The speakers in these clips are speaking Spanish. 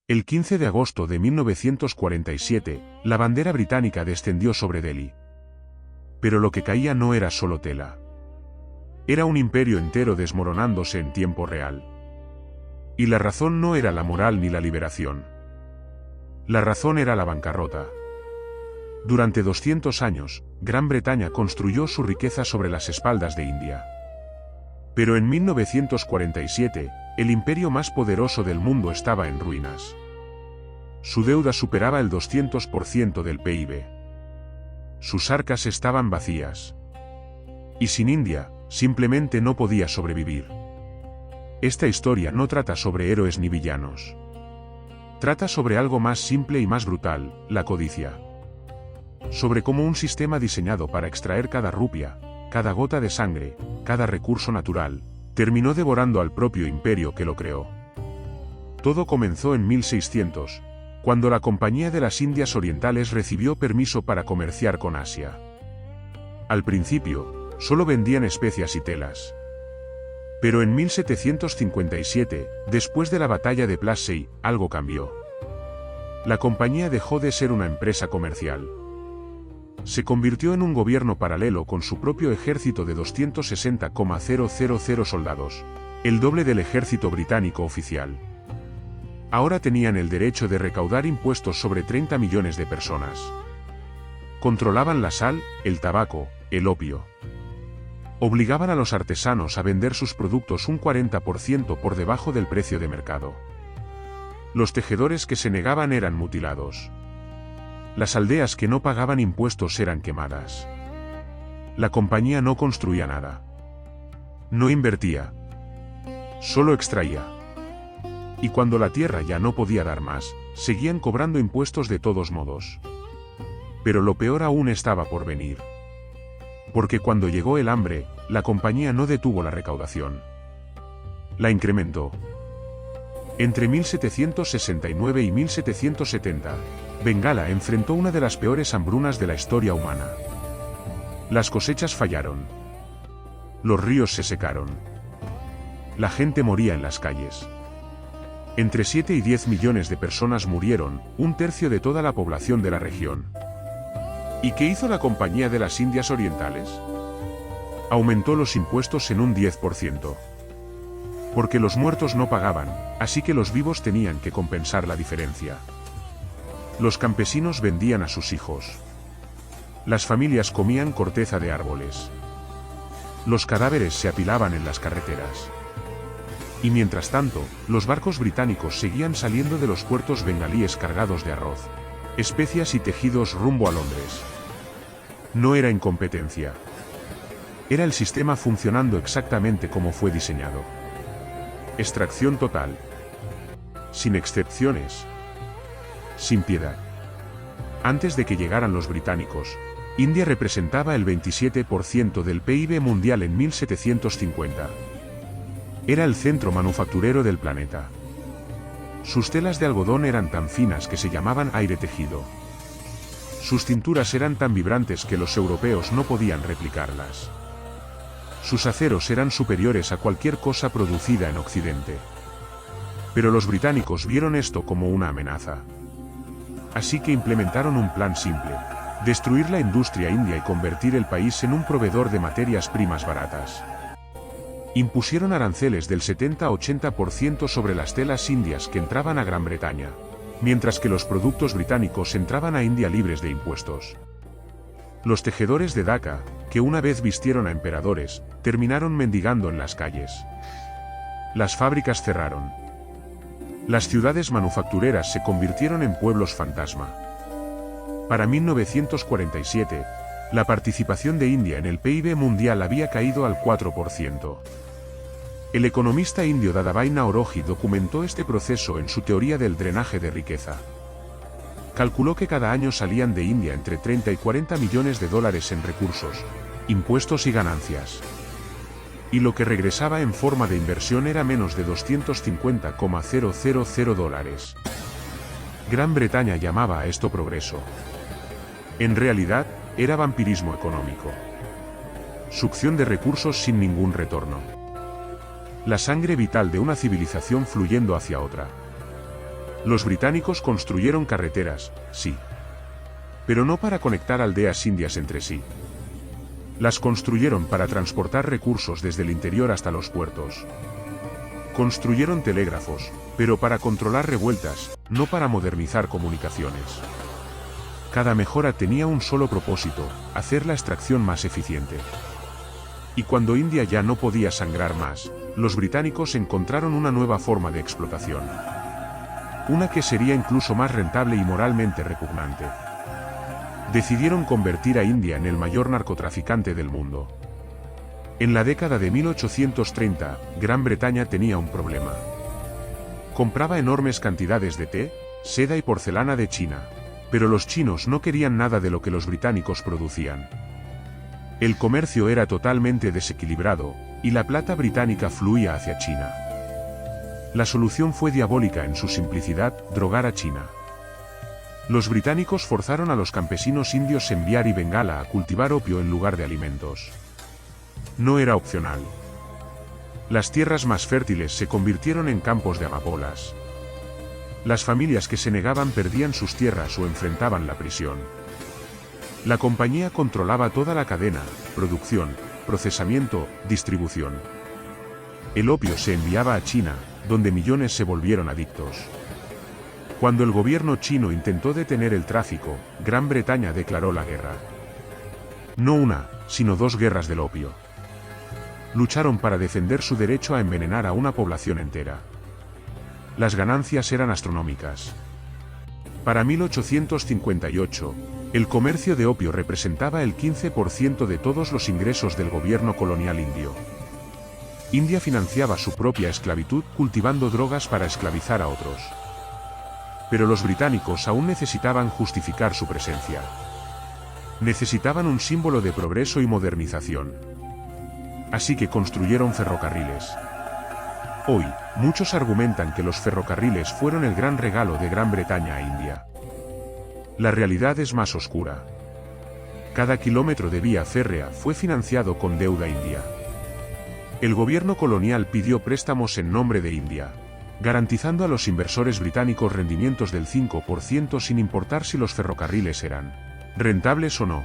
El 15 de agosto de 1947, la bandera británica descendió sobre Delhi. Pero lo que caía no era solo tela. Era un imperio entero desmoronándose en tiempo real. Y la razón no era la moral ni la liberación. La razón era la bancarrota. Durante 200 años, Gran Bretaña construyó su riqueza sobre las espaldas de India. Pero en 1947, el imperio más poderoso del mundo estaba en ruinas. Su deuda superaba el 200% del PIB. Sus arcas estaban vacías. Y sin India, simplemente no podía sobrevivir. Esta historia no trata sobre héroes ni villanos. Trata sobre algo más simple y más brutal, la codicia. Sobre cómo un sistema diseñado para extraer cada rupia, cada gota de sangre, cada recurso natural, terminó devorando al propio imperio que lo creó. Todo comenzó en 1600, cuando la Compañía de las Indias Orientales recibió permiso para comerciar con Asia. Al principio, solo vendían especias y telas. Pero en 1757, después de la batalla de Plassey, algo cambió. La compañía dejó de ser una empresa comercial. Se convirtió en un gobierno paralelo con su propio ejército de 260,000 soldados, el doble del ejército británico oficial. Ahora tenían el derecho de recaudar impuestos sobre 30 millones de personas. Controlaban la sal, el tabaco, el opio. Obligaban a los artesanos a vender sus productos un 40% por debajo del precio de mercado. Los tejedores que se negaban eran mutilados. Las aldeas que no pagaban impuestos eran quemadas. La compañía no construía nada. No invertía. Solo extraía. Y cuando la tierra ya no podía dar más, seguían cobrando impuestos de todos modos. Pero lo peor aún estaba por venir. Porque cuando llegó el hambre, la compañía no detuvo la recaudación. La incrementó. Entre 1769 y 1770, Bengala enfrentó una de las peores hambrunas de la historia humana. Las cosechas fallaron. Los ríos se secaron. La gente moría en las calles. Entre 7 y 10 millones de personas murieron, un tercio de toda la población de la región. ¿Y qué hizo la Compañía de las Indias Orientales? Aumentó los impuestos en un 10%. Porque los muertos no pagaban, así que los vivos tenían que compensar la diferencia. Los campesinos vendían a sus hijos. Las familias comían corteza de árboles. Los cadáveres se apilaban en las carreteras. Y mientras tanto, los barcos británicos seguían saliendo de los puertos bengalíes cargados de arroz, especias y tejidos rumbo a Londres. No era incompetencia. Era el sistema funcionando exactamente como fue diseñado. Extracción total. Sin excepciones. Sin piedad. Antes de que llegaran los británicos, India representaba el 27% del PIB mundial en 1750. Era el centro manufacturero del planeta. Sus telas de algodón eran tan finas que se llamaban aire tejido. Sus cinturas eran tan vibrantes que los europeos no podían replicarlas. Sus aceros eran superiores a cualquier cosa producida en Occidente. Pero los británicos vieron esto como una amenaza. Así que implementaron un plan simple: destruir la industria india y convertir el país en un proveedor de materias primas baratas. Impusieron aranceles del 70-80% sobre las telas indias que entraban a Gran Bretaña, mientras que los productos británicos entraban a India libres de impuestos. Los tejedores de Dhaka, que una vez vistieron a emperadores, terminaron mendigando en las calles. Las fábricas cerraron. Las ciudades manufactureras se convirtieron en pueblos fantasma. Para 1947, la participación de India en el PIB mundial había caído al 4%. El economista indio Dadabhai Naoroji documentó este proceso en su teoría del drenaje de riqueza. Calculó que cada año salían de India entre 30 y 40 millones de dólares en recursos, impuestos y ganancias. Y lo que regresaba en forma de inversión era menos de 250,000 dólares. Gran Bretaña llamaba a esto progreso. En realidad, era vampirismo económico. Succión de recursos sin ningún retorno. La sangre vital de una civilización fluyendo hacia otra. Los británicos construyeron carreteras, sí. Pero no para conectar aldeas indias entre sí. Las construyeron para transportar recursos desde el interior hasta los puertos. Construyeron telégrafos, pero para controlar revueltas, no para modernizar comunicaciones. Cada mejora tenía un solo propósito: hacer la extracción más eficiente. Y cuando India ya no podía sangrar más, los británicos encontraron una nueva forma de explotación. Una que sería incluso más rentable y moralmente repugnante. Decidieron convertir a India en el mayor narcotraficante del mundo. En la década de 1830, Gran Bretaña tenía un problema. Compraba enormes cantidades de té, seda y porcelana de China, pero los chinos no querían nada de lo que los británicos producían. El comercio era totalmente desequilibrado, y la plata británica fluía hacia China. La solución fue diabólica en su simplicidad: drogar a China. Los británicos forzaron a los campesinos indios en Bihar y Bengala a cultivar opio en lugar de alimentos. No era opcional. Las tierras más fértiles se convirtieron en campos de amapolas. Las familias que se negaban perdían sus tierras o enfrentaban la prisión. La compañía controlaba toda la cadena: producción, procesamiento, distribución. El opio se enviaba a China, donde millones se volvieron adictos. Cuando el gobierno chino intentó detener el tráfico, Gran Bretaña declaró la guerra. No una, sino dos guerras del opio. Lucharon para defender su derecho a envenenar a una población entera. Las ganancias eran astronómicas. Para 1858, el comercio de opio representaba el 15% de todos los ingresos del gobierno colonial indio. India financiaba su propia esclavitud cultivando drogas para esclavizar a otros. Pero los británicos aún necesitaban justificar su presencia. Necesitaban un símbolo de progreso y modernización. Así que construyeron ferrocarriles. Hoy, muchos argumentan que los ferrocarriles fueron el gran regalo de Gran Bretaña a India. La realidad es más oscura. Cada kilómetro de vía férrea fue financiado con deuda india. El gobierno colonial pidió préstamos en nombre de India, garantizando a los inversores británicos rendimientos del 5% sin importar si los ferrocarriles eran rentables o no.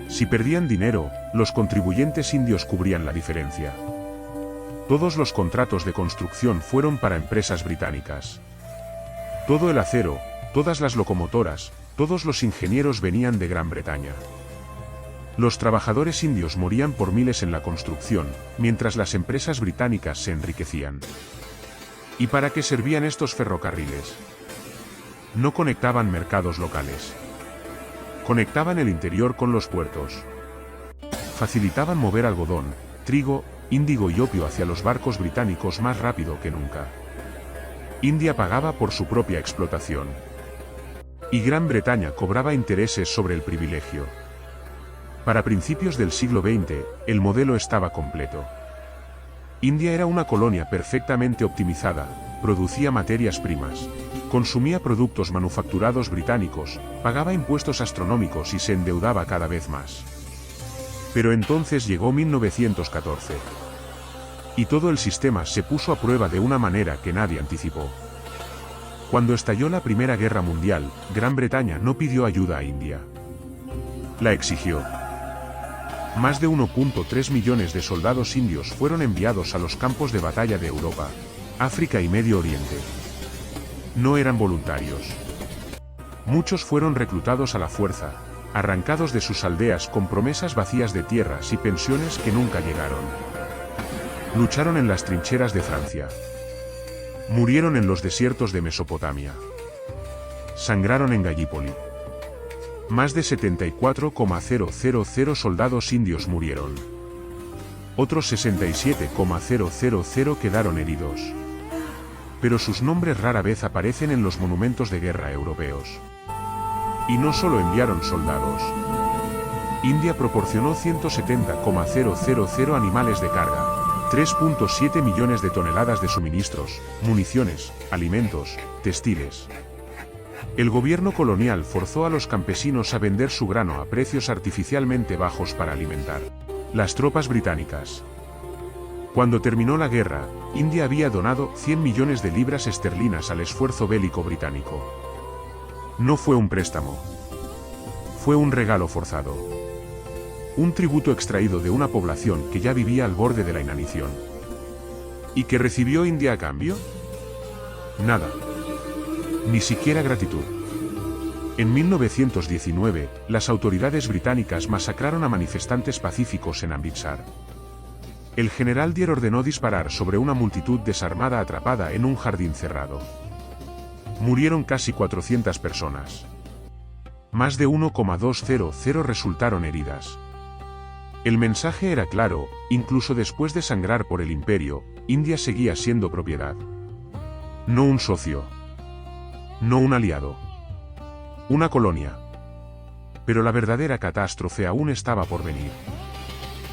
Si perdían dinero, los contribuyentes indios cubrían la diferencia. Todos los contratos de construcción fueron para empresas británicas. Todo el acero, todas las locomotoras, todos los ingenieros venían de Gran Bretaña. Los trabajadores indios morían por miles en la construcción, mientras las empresas británicas se enriquecían. ¿Y para qué servían estos ferrocarriles? No conectaban mercados locales. Conectaban el interior con los puertos. Facilitaban mover algodón, trigo, índigo y opio hacia los barcos británicos más rápido que nunca. India pagaba por su propia explotación. Y Gran Bretaña cobraba intereses sobre el privilegio. Para principios del siglo XX, el modelo estaba completo. India era una colonia perfectamente optimizada, producía materias primas, consumía productos manufacturados británicos, pagaba impuestos astronómicos y se endeudaba cada vez más. Pero entonces llegó 1914. Y todo el sistema se puso a prueba de una manera que nadie anticipó. Cuando estalló la Primera Guerra Mundial, Gran Bretaña no pidió ayuda a India. La exigió. Más de 1.3 millones de soldados indios fueron enviados a los campos de batalla de Europa, África y Medio Oriente. No eran voluntarios. Muchos fueron reclutados a la fuerza, arrancados de sus aldeas con promesas vacías de tierras y pensiones que nunca llegaron. Lucharon en las trincheras de Francia. Murieron en los desiertos de Mesopotamia. Sangraron en Gallipoli. Más de 74,000 soldados indios murieron. Otros 67,000 quedaron heridos. Pero sus nombres rara vez aparecen en los monumentos de guerra europeos. Y no solo enviaron soldados. India proporcionó 170,000 animales de carga, 3.7 millones de toneladas de suministros, municiones, alimentos, textiles. El gobierno colonial forzó a los campesinos a vender su grano a precios artificialmente bajos para alimentar las tropas británicas. Cuando terminó la guerra, India había donado 100 millones de libras esterlinas al esfuerzo bélico británico. No fue un préstamo. Fue un regalo forzado. Un tributo extraído de una población que ya vivía al borde de la inanición. ¿Y qué recibió India a cambio? Nada. Ni siquiera gratitud. En 1919, las autoridades británicas masacraron a manifestantes pacíficos en Amritsar. El general Dyer ordenó disparar sobre una multitud desarmada atrapada en un jardín cerrado. Murieron casi 400 personas. Más de 1,200 resultaron heridas. El mensaje era claro: incluso después de sangrar por el imperio, India seguía siendo propiedad. No un socio. No un aliado. Una colonia. Pero la verdadera catástrofe aún estaba por venir.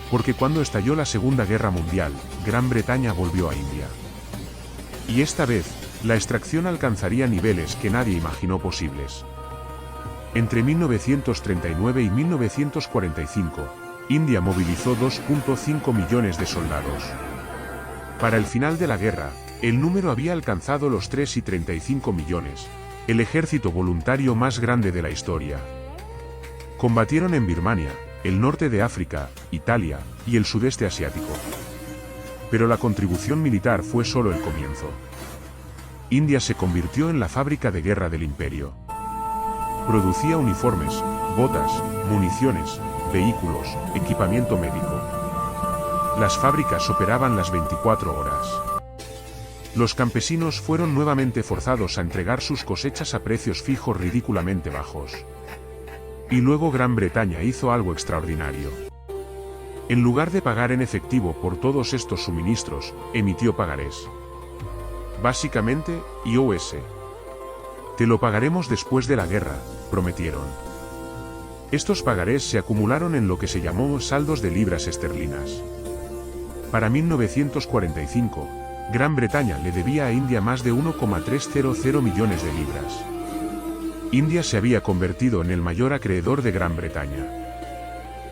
Porque cuando estalló la Segunda Guerra Mundial, Gran Bretaña volvió a India. Y esta vez, la extracción alcanzaría niveles que nadie imaginó posibles. Entre 1939 y 1945, India movilizó 2,5 millones de soldados. Para el final de la guerra, el número había alcanzado los 3,35 millones, el ejército voluntario más grande de la historia. Combatieron en Birmania, el norte de África, Italia y el sudeste asiático. Pero la contribución militar fue solo el comienzo. India se convirtió en la fábrica de guerra del imperio. Producía uniformes, botas, municiones, vehículos, equipamiento médico. Las fábricas operaban las 24 horas. Los campesinos fueron nuevamente forzados a entregar sus cosechas a precios fijos ridículamente bajos. Y luego Gran Bretaña hizo algo extraordinario. En lugar de pagar en efectivo por todos estos suministros, emitió pagarés. Básicamente, IOS. Te lo pagaremos después de la guerra, prometieron. Estos pagarés se acumularon en lo que se llamó saldos de libras esterlinas. Para 1945, Gran Bretaña le debía a India más de 1,300 millones de libras. India se había convertido en el mayor acreedor de Gran Bretaña.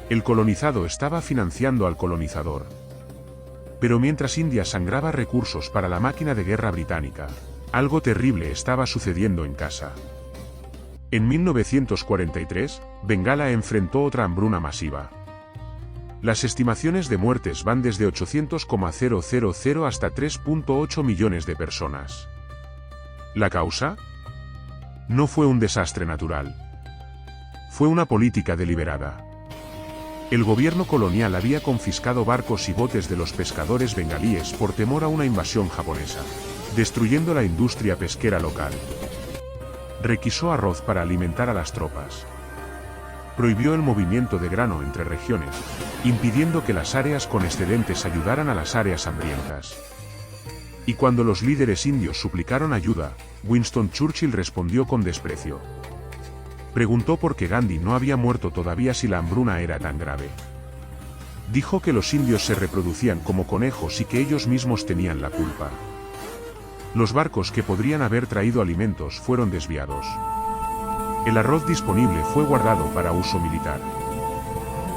El colonizado estaba financiando al colonizador. Pero mientras India sangraba recursos para la máquina de guerra británica, algo terrible estaba sucediendo en casa. En 1943, Bengala enfrentó otra hambruna masiva. Las estimaciones de muertes van desde 800,000 hasta 3,8 millones de personas. ¿La causa? No fue un desastre natural. Fue una política deliberada. El gobierno colonial había confiscado barcos y botes de los pescadores bengalíes por temor a una invasión japonesa, destruyendo la industria pesquera local. Requisó arroz para alimentar a las tropas. Prohibió el movimiento de grano entre regiones, impidiendo que las áreas con excedentes ayudaran a las áreas hambrientas. Y cuando los líderes indios suplicaron ayuda, Winston Churchill respondió con desprecio. Preguntó por qué Gandhi no había muerto todavía si la hambruna era tan grave. Dijo que los indios se reproducían como conejos y que ellos mismos tenían la culpa. Los barcos que podrían haber traído alimentos fueron desviados. El arroz disponible fue guardado para uso militar.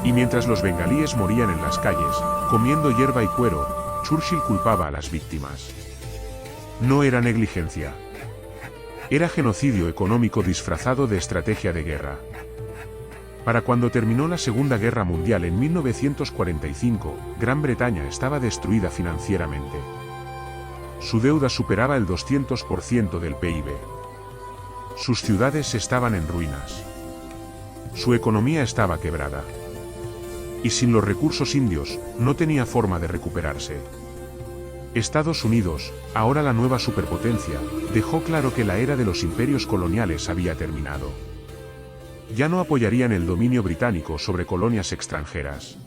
Y mientras los bengalíes morían en las calles, comiendo hierba y cuero, Churchill culpaba a las víctimas. No era negligencia. Era genocidio económico disfrazado de estrategia de guerra. Para cuando terminó la Segunda Guerra Mundial en 1945, Gran Bretaña estaba destruida financieramente. Su deuda superaba el 200% del PIB. Sus ciudades estaban en ruinas. Su economía estaba quebrada. Y sin los recursos indios, no tenía forma de recuperarse. Estados Unidos, ahora la nueva superpotencia, dejó claro que la era de los imperios coloniales había terminado. Ya no apoyarían el dominio británico sobre colonias extranjeras.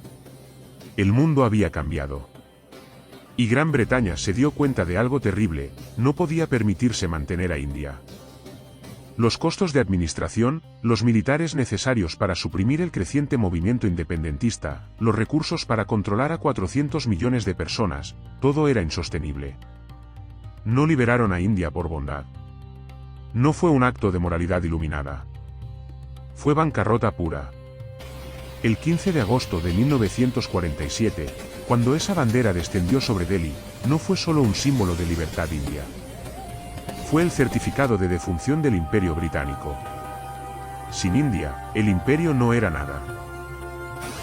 El mundo había cambiado. Y Gran Bretaña se dio cuenta de algo terrible: no podía permitirse mantener a India. Los costos de administración, los militares necesarios para suprimir el creciente movimiento independentista, los recursos para controlar a 400 millones de personas, todo era insostenible. No liberaron a India por bondad. No fue un acto de moralidad iluminada. Fue bancarrota pura. El 15 de agosto de 1947, Cuando esa bandera descendió sobre Delhi, no fue solo un símbolo de libertad india. Fue el certificado de defunción del Imperio Británico. Sin India, el imperio no era nada.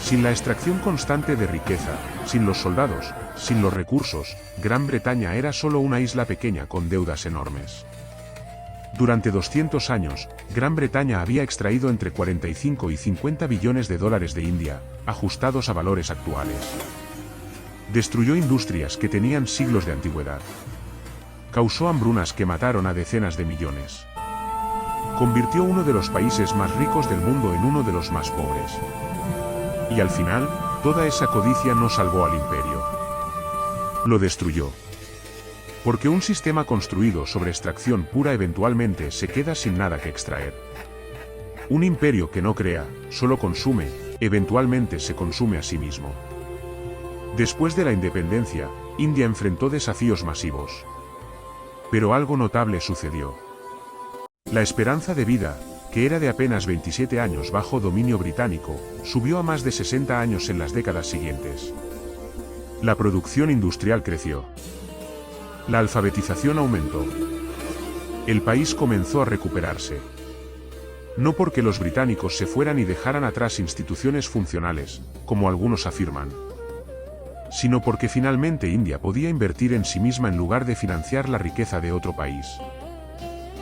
Sin la extracción constante de riqueza, sin los soldados, sin los recursos, Gran Bretaña era solo una isla pequeña con deudas enormes. Durante 200 años, Gran Bretaña había extraído entre 45 y 50 billones de dólares de India, ajustados a valores actuales. Destruyó industrias que tenían siglos de antigüedad. Causó hambrunas que mataron a decenas de millones. Convirtió uno de los países más ricos del mundo en uno de los más pobres. Y al final, toda esa codicia no salvó al imperio. Lo destruyó. Porque un sistema construido sobre extracción pura eventualmente se queda sin nada que extraer. Un imperio que no crea, solo consume, eventualmente se consume a sí mismo. Después de la independencia, India enfrentó desafíos masivos. Pero algo notable sucedió. La esperanza de vida, que era de apenas 27 años bajo dominio británico, subió a más de 60 años en las décadas siguientes. La producción industrial creció. La alfabetización aumentó. El país comenzó a recuperarse. No porque los británicos se fueran y dejaran atrás instituciones funcionales, como algunos afirman, sino porque finalmente India podía invertir en sí misma en lugar de financiar la riqueza de otro país.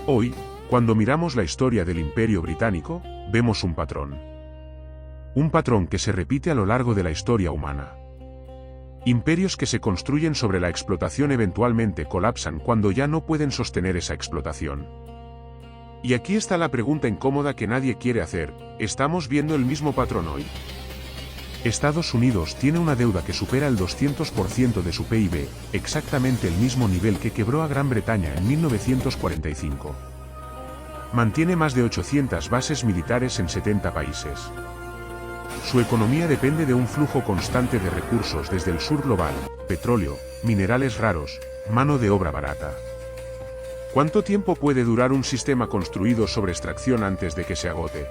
Hoy, cuando miramos la historia del Imperio Británico, vemos un patrón. Un patrón que se repite a lo largo de la historia humana. Imperios que se construyen sobre la explotación eventualmente colapsan cuando ya no pueden sostener esa explotación. Y aquí está la pregunta incómoda que nadie quiere hacer: ¿estamos viendo el mismo patrón hoy? Estados Unidos tiene una deuda que supera el 200% de su PIB, exactamente el mismo nivel que quebró a Gran Bretaña en 1945. Mantiene más de 800 bases militares en 70 países. Su economía depende de un flujo constante de recursos desde el sur global: petróleo, minerales raros, mano de obra barata. ¿Cuánto tiempo puede durar un sistema construido sobre extracción antes de que se agote?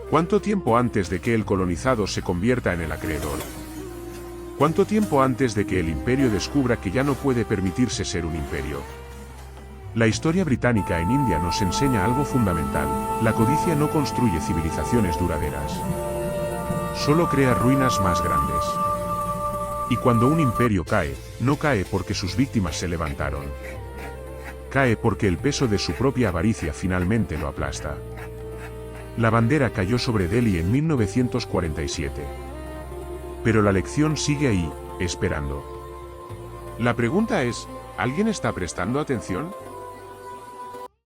¿Cuánto tiempo antes de que el colonizado se convierta en el acreedor? ¿Cuánto tiempo antes de que el imperio descubra que ya no puede permitirse ser un imperio? La historia británica en India nos enseña algo fundamental: la codicia no construye civilizaciones duraderas. Solo crea ruinas más grandes. Y cuando un imperio cae, no cae porque sus víctimas se levantaron. Cae porque el peso de su propia avaricia finalmente lo aplasta. La bandera cayó sobre Delhi en 1947. Pero la lección sigue ahí, esperando. La pregunta es, ¿alguien está prestando atención?